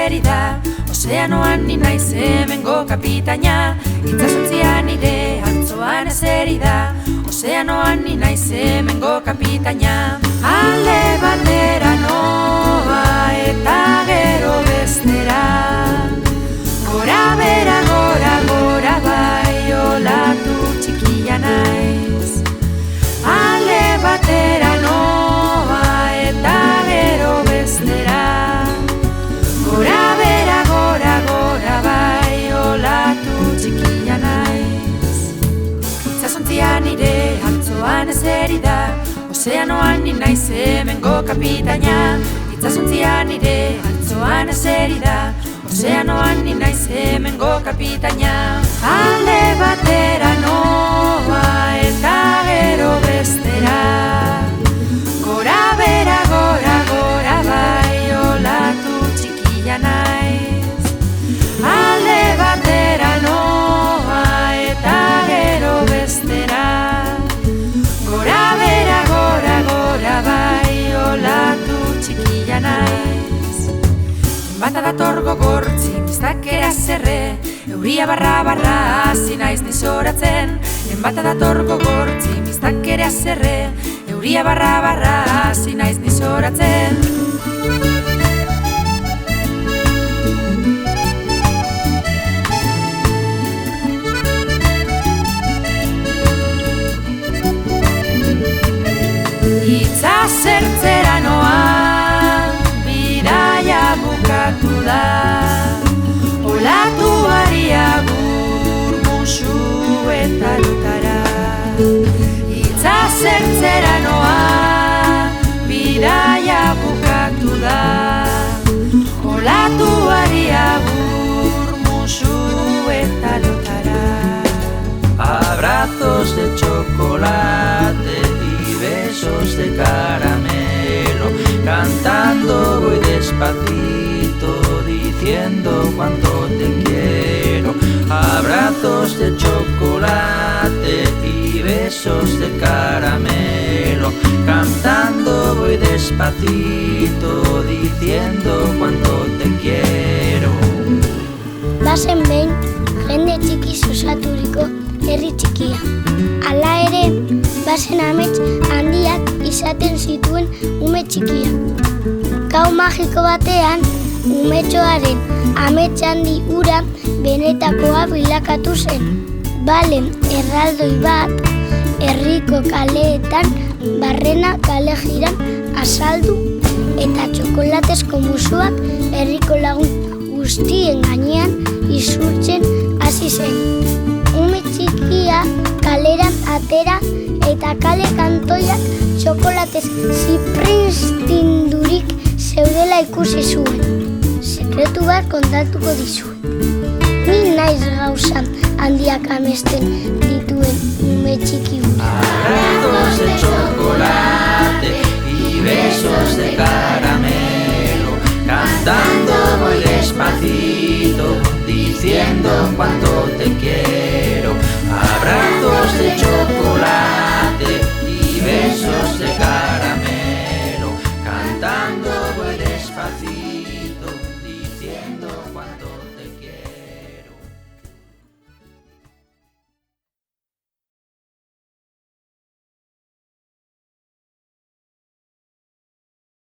eseri da, ozeanoan ni naiz hemengo kapitaina. Itsasontzian nire antzoan eseri da, ozeanoan ni naiz hemengo kapitaina. Alde batera noa eta gero bestera, gora bera gora gora bai olatu txikia naiz. Alde batera noa eta gero bestera, gora bera gora gora bai olatu txikia naiz. Itsasontzian nire antzoan eseri da, ozeanoan ni naiz hemengo kapitaina. Itsasontzian nire antzoan eseri da, ozeanoan ni naiz hemengo kapitaina. Alde batera noa eta gero bestera, gora bera gora gora bai olatu txikia naiz. Alde batera noa eta gero bestera, gora bera gora gora bai olatu txikia naiz. Bata dator gogortzi, mistakera zerre, euria barra barra hasi naiz nizoratzen. Bata dator gogortzi, mistakera zerre, euria barra barra hasi naiz nizoratzen. Itza zertzera noa, bidaia bukatu da, olatuari agur musu eta lotara. Itza zertzera noa, bidaia bukatu da, olatuari agur musu eta lotara. Abrazos de chocolate y besos de caramelo, cantando voy despacito, diciendo cuánto te quiero. Abrazos de chocolate y besos de caramelo, cantando voy despacito, diciendo cuánto te quiero. Bazen behin, jende txikiz osaturiko herri txikia. Hala ere, bazen amets handiak izaten zituen ume txikia. Gau magiko batean, umetxoaren amets handi ura benetakoa bilakatu zen. Balen erraldoi bat, herriko kaleetan barrena kale jiran azaldu eta txokolatezko musuak herriko lagun guztien gainean izurtzen hasi zen. Ume txikia kaleran atera eta kale kantoiak txokolatez zipristindurik zeudela ikusi zuen. Sekretu bat kontatuko dizuet. Ni naiz gauza handiak amesten dituen ume txiki hura. Abrazos de chocolate y besos de caramelo, cantando voy despacito, diciendo cuánto